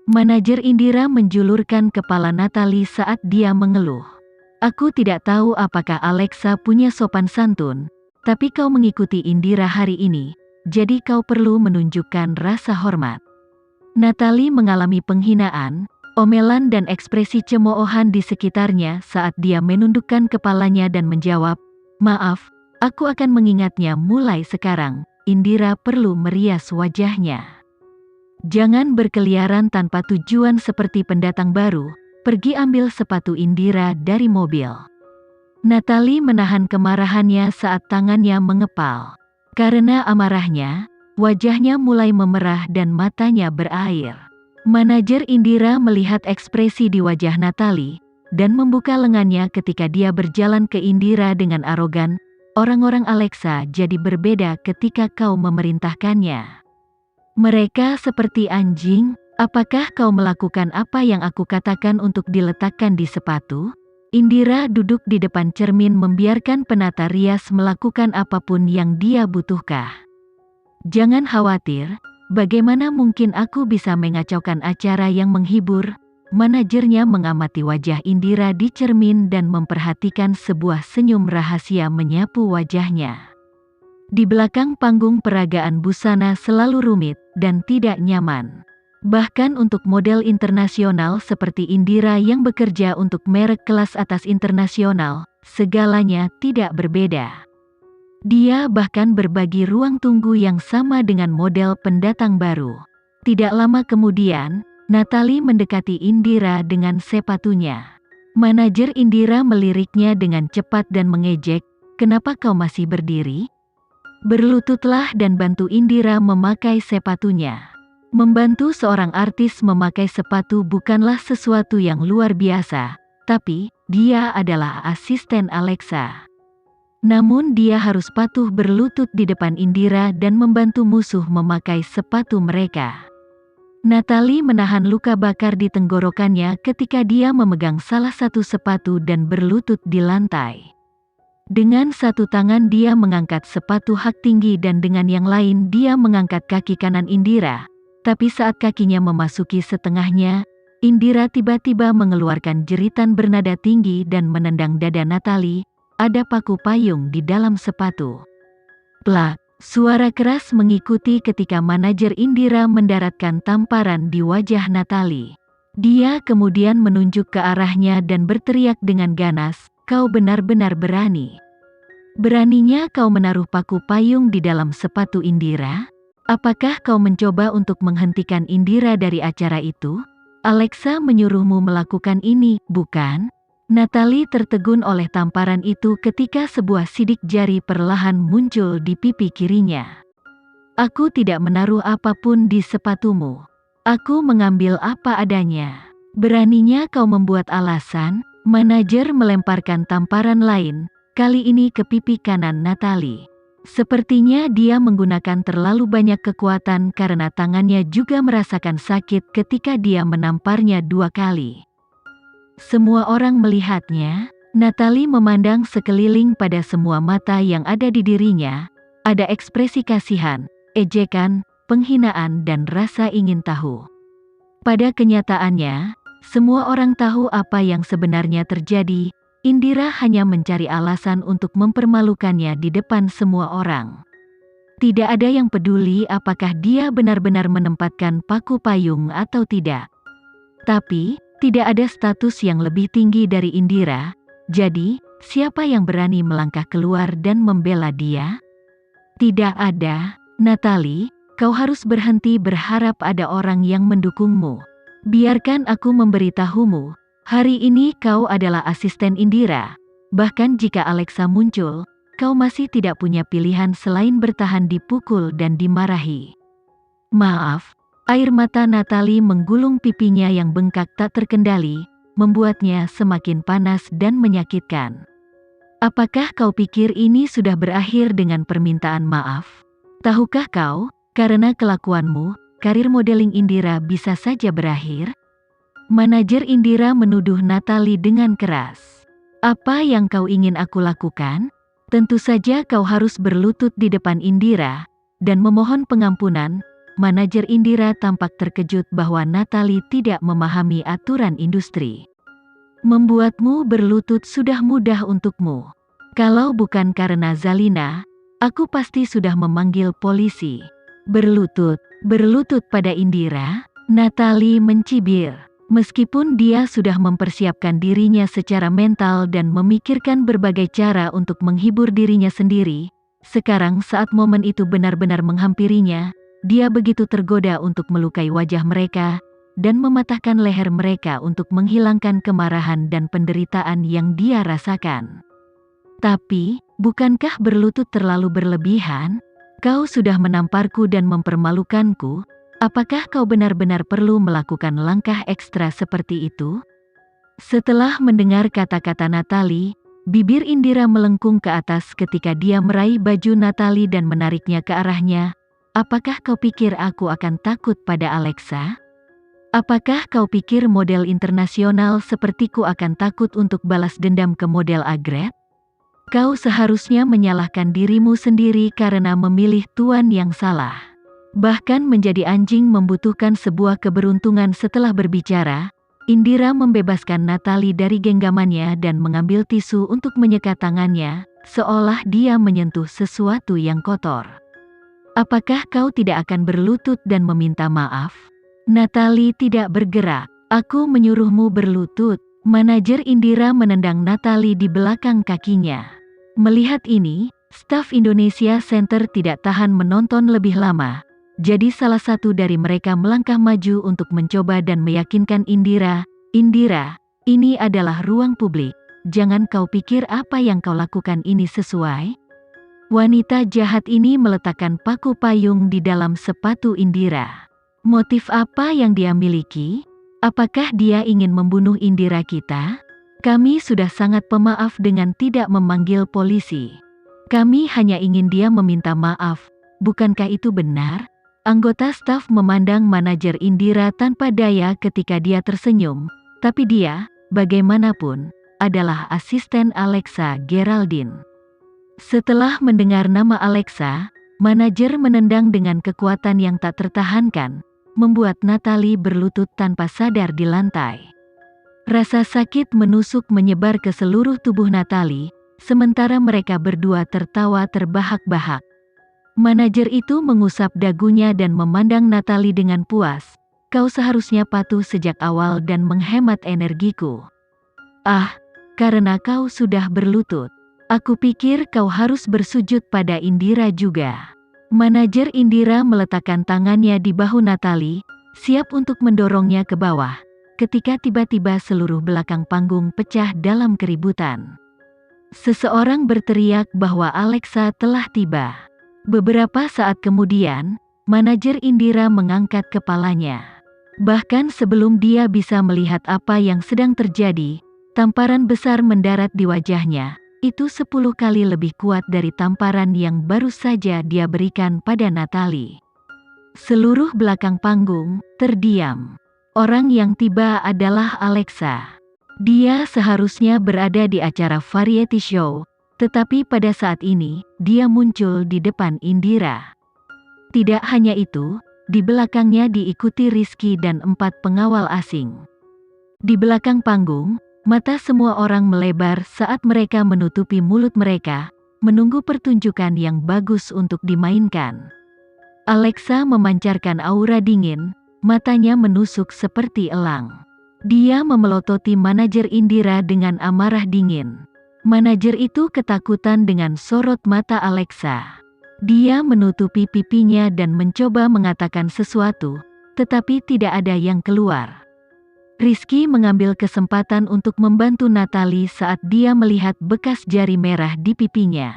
Manajer Indira menjulurkan kepala Natalie saat dia mengeluh. Aku tidak tahu apakah Alexa punya sopan santun, tapi kau mengikuti Indira hari ini, jadi kau perlu menunjukkan rasa hormat. Natalie mengalami penghinaan, omelan dan ekspresi cemoohan di sekitarnya saat dia menundukkan kepalanya dan menjawab, "Maaf, aku akan mengingatnya mulai sekarang." Indira perlu merias wajahnya. Jangan berkeliaran tanpa tujuan seperti pendatang baru. Pergi ambil sepatu Indira dari mobil. Natalie menahan kemarahannya saat tangannya mengepal. Karena amarahnya, wajahnya mulai memerah dan matanya berair. Manajer Indira melihat ekspresi di wajah Natalie, dan membuka lengannya ketika dia berjalan ke Indira dengan arogan. Orang-orang Alexa jadi berbeda ketika kau memerintahkannya. Mereka seperti anjing. Apakah kau melakukan apa yang aku katakan untuk diletakkan di sepatu? Indira duduk di depan cermin membiarkan penata rias melakukan apapun yang dia butuhkan. Jangan khawatir, bagaimana mungkin aku bisa mengacaukan acara yang menghibur? Manajernya mengamati wajah Indira di cermin dan memperhatikan sebuah senyum rahasia menyapu wajahnya. Di belakang panggung peragaan busana selalu rumit dan tidak nyaman. Bahkan untuk model internasional seperti Indira yang bekerja untuk merek kelas atas internasional, segalanya tidak berbeda. Dia bahkan berbagi ruang tunggu yang sama dengan model pendatang baru. Tidak lama kemudian, Natalie mendekati Indira dengan sepatunya. Manajer Indira meliriknya dengan cepat dan mengejek, "Kenapa kau masih berdiri? Berlututlah dan bantu Indira memakai sepatunya." Membantu seorang artis memakai sepatu bukanlah sesuatu yang luar biasa, tapi dia adalah asisten Alexa. Namun dia harus patuh berlutut di depan Indira dan membantu musuh memakai sepatu mereka. Natalie menahan luka bakar di tenggorokannya ketika dia memegang salah satu sepatu dan berlutut di lantai. Dengan satu tangan dia mengangkat sepatu hak tinggi dan dengan yang lain dia mengangkat kaki kanan Indira. Tapi saat kakinya memasuki setengahnya, Indira tiba-tiba mengeluarkan jeritan bernada tinggi dan menendang dada Natalie. Ada paku payung di dalam sepatu. Plak! Suara keras mengikuti ketika manajer Indira mendaratkan tamparan di wajah Natalie. Dia kemudian menunjuk ke arahnya dan berteriak dengan ganas, "Kau benar-benar berani. Beraninya kau menaruh paku payung di dalam sepatu Indira? Apakah kau mencoba untuk menghentikan Indira dari acara itu? Alexa menyuruhmu melakukan ini, bukan?" Natalie tertegun oleh tamparan itu ketika sebuah sidik jari perlahan muncul di pipi kirinya. "Aku tidak menaruh apapun di sepatumu. Aku mengambil apa adanya. Beraninya kau membuat alasan?" Manajer melemparkan tamparan lain, kali ini ke pipi kanan Natalie. Sepertinya dia menggunakan terlalu banyak kekuatan karena tangannya juga merasakan sakit ketika dia menamparnya 2 kali. Semua orang melihatnya. Natalie memandang sekeliling pada semua mata yang ada di dirinya. Ada ekspresi kasihan, ejekan, penghinaan dan rasa ingin tahu. Pada kenyataannya, semua orang tahu apa yang sebenarnya terjadi. Indira hanya mencari alasan untuk mempermalukannya di depan semua orang. Tidak ada yang peduli apakah dia benar-benar menempatkan paku payung atau tidak. Tapi tidak ada status yang lebih tinggi dari Indira, jadi siapa yang berani melangkah keluar dan membela dia? Tidak ada. Natalie, kau harus berhenti berharap ada orang yang mendukungmu. Biarkan aku memberitahumu, hari ini kau adalah asisten Indira. Bahkan jika Alexa muncul, kau masih tidak punya pilihan selain bertahan dipukul dan dimarahi. Maaf. Air mata Natalie menggulung pipinya yang bengkak tak terkendali, membuatnya semakin panas dan menyakitkan. Apakah kau pikir ini sudah berakhir dengan permintaan maaf? Tahukah kau, karena kelakuanmu, karir modeling Indira bisa saja berakhir? Manajer Indira menuduh Natalie dengan keras. Apa yang kau ingin aku lakukan? Tentu saja kau harus berlutut di depan Indira dan memohon pengampunan. Manajer Indira tampak terkejut bahwa Natalie tidak memahami aturan industri. Membuatmu berlutut sudah mudah untukmu. Kalau bukan karena Zalina, aku pasti sudah memanggil polisi. Berlutut pada Indira, Natalie mencibir. Meskipun dia sudah mempersiapkan dirinya secara mental dan memikirkan berbagai cara untuk menghibur dirinya sendiri, sekarang saat momen itu benar-benar menghampirinya, dia begitu tergoda untuk melukai wajah mereka dan mematahkan leher mereka untuk menghilangkan kemarahan dan penderitaan yang dia rasakan. Tapi, bukankah berlutut terlalu berlebihan? Kau sudah menamparku dan mempermalukanku. Apakah kau benar-benar perlu melakukan langkah ekstra seperti itu? Setelah mendengar kata-kata Natalie, bibir Indira melengkung ke atas ketika dia meraih baju Natalie dan menariknya ke arahnya. Apakah kau pikir aku akan takut pada Alexa? Apakah kau pikir model internasional sepertiku akan takut untuk balas dendam ke model Agret? Kau seharusnya menyalahkan dirimu sendiri karena memilih tuan yang salah. Bahkan menjadi anjing membutuhkan sebuah keberuntungan. Setelah berbicara, Indira membebaskan Natalie dari genggamannya dan mengambil tisu untuk menyekat tangannya, seolah dia menyentuh sesuatu yang kotor. Apakah kau tidak akan berlutut dan meminta maaf? Natalie tidak bergerak. Aku menyuruhmu berlutut. Manajer Indira menendang Natalie di belakang kakinya. Melihat ini, staf Indonesia Center tidak tahan menonton lebih lama. Jadi salah satu dari mereka melangkah maju untuk mencoba dan meyakinkan Indira, "Indira, ini adalah ruang publik. Jangan kau pikir apa yang kau lakukan ini sesuai." Wanita jahat ini meletakkan paku payung di dalam sepatu Indira. Motif apa yang dia miliki? Apakah dia ingin membunuh Indira kita? Kami sudah sangat pemaaf dengan tidak memanggil polisi. Kami hanya ingin dia meminta maaf. Bukankah itu benar? Anggota staf memandang manajer Indira tanpa daya ketika dia tersenyum, tapi dia, bagaimanapun, adalah asisten Alexa Geraldine. Setelah mendengar nama Alexa, manajer menendang dengan kekuatan yang tak tertahankan, membuat Natalie berlutut tanpa sadar di lantai. Rasa sakit menusuk menyebar ke seluruh tubuh Natalie, sementara mereka berdua tertawa terbahak-bahak. Manajer itu mengusap dagunya dan memandang Natalie dengan puas. "Kau seharusnya patuh sejak awal dan menghemat energiku." "Ah, karena kau sudah berlutut. Aku pikir kau harus bersujud pada Indira juga." Manajer Indira meletakkan tangannya di bahu Natalie, siap untuk mendorongnya ke bawah, ketika tiba-tiba seluruh belakang panggung pecah dalam keributan. Seseorang berteriak bahwa Alexa telah tiba. Beberapa saat kemudian, manajer Indira mengangkat kepalanya. Bahkan sebelum dia bisa melihat apa yang sedang terjadi, tamparan besar mendarat di wajahnya. Itu 10 kali lebih kuat dari tamparan yang baru saja dia berikan pada Natalie. Seluruh belakang panggung terdiam. Orang yang tiba adalah Alexa. Dia seharusnya berada di acara variety show, tetapi pada saat ini, dia muncul di depan Indira. Tidak hanya itu, di belakangnya diikuti Rizky dan 4 pengawal asing. Di belakang panggung, mata semua orang melebar saat mereka menutupi mulut mereka, menunggu pertunjukan yang bagus untuk dimainkan. Alexa memancarkan aura dingin, matanya menusuk seperti elang. Dia memelototi manajer Indira dengan amarah dingin. Manajer itu ketakutan dengan sorot mata Alexa. Dia menutupi pipinya dan mencoba mengatakan sesuatu, tetapi tidak ada yang keluar. Rizky mengambil kesempatan untuk membantu Natalie saat dia melihat bekas jari merah di pipinya.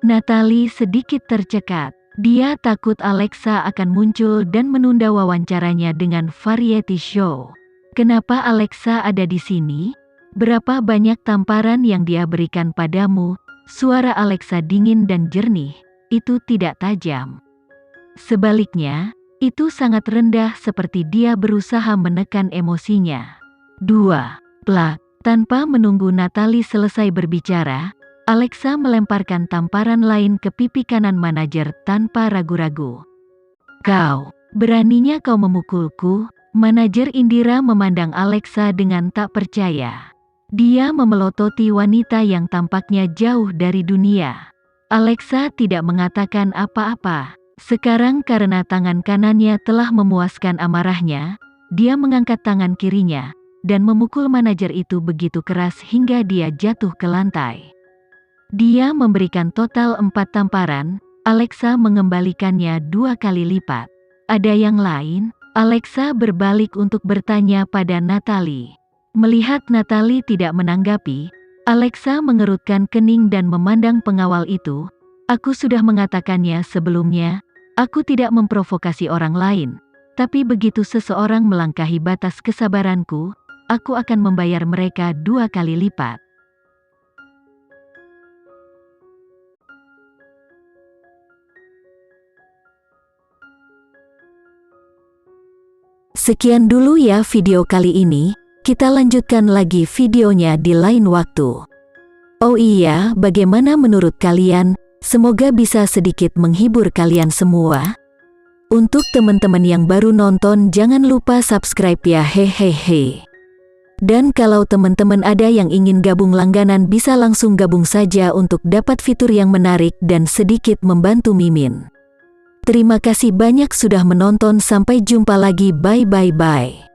Natalie sedikit tercekat. Dia takut Alexa akan muncul dan menunda wawancaranya dengan variety show. "Kenapa Alexa ada di sini? Berapa banyak tamparan yang dia berikan padamu?" Suara Alexa dingin dan jernih, itu tidak tajam. Sebaliknya, itu sangat rendah seperti dia berusaha menekan emosinya. 2. Plak. Tanpa menunggu Natalie selesai berbicara, Alexa melemparkan tamparan lain ke pipi kanan manajer tanpa ragu-ragu. Kau, beraninya kau memukulku? Manajer Indira memandang Alexa dengan tak percaya. Dia memelototi wanita yang tampaknya jauh dari dunia. Alexa tidak mengatakan apa-apa. Sekarang karena tangan kanannya telah memuaskan amarahnya, dia mengangkat tangan kirinya dan memukul manajer itu begitu keras hingga dia jatuh ke lantai. Dia memberikan total 4 tamparan, Alexa mengembalikannya 2 kali lipat. Ada yang lain? Alexa berbalik untuk bertanya pada Natalie. Melihat Natalie tidak menanggapi, Alexa mengerutkan kening dan memandang pengawal itu. Aku sudah mengatakannya sebelumnya, aku tidak memprovokasi orang lain. Tapi begitu seseorang melangkahi batas kesabaranku, aku akan membayar mereka 2 kali lipat. Sekian dulu ya video kali ini, kita lanjutkan lagi videonya di lain waktu. Oh iya, bagaimana menurut kalian? Semoga bisa sedikit menghibur kalian semua. Untuk teman-teman yang baru nonton jangan lupa subscribe ya hehehe. Dan kalau teman-teman ada yang ingin gabung langganan bisa langsung gabung saja untuk dapat fitur yang menarik dan sedikit membantu Mimin. Terima kasih banyak sudah menonton, sampai jumpa lagi, bye bye bye.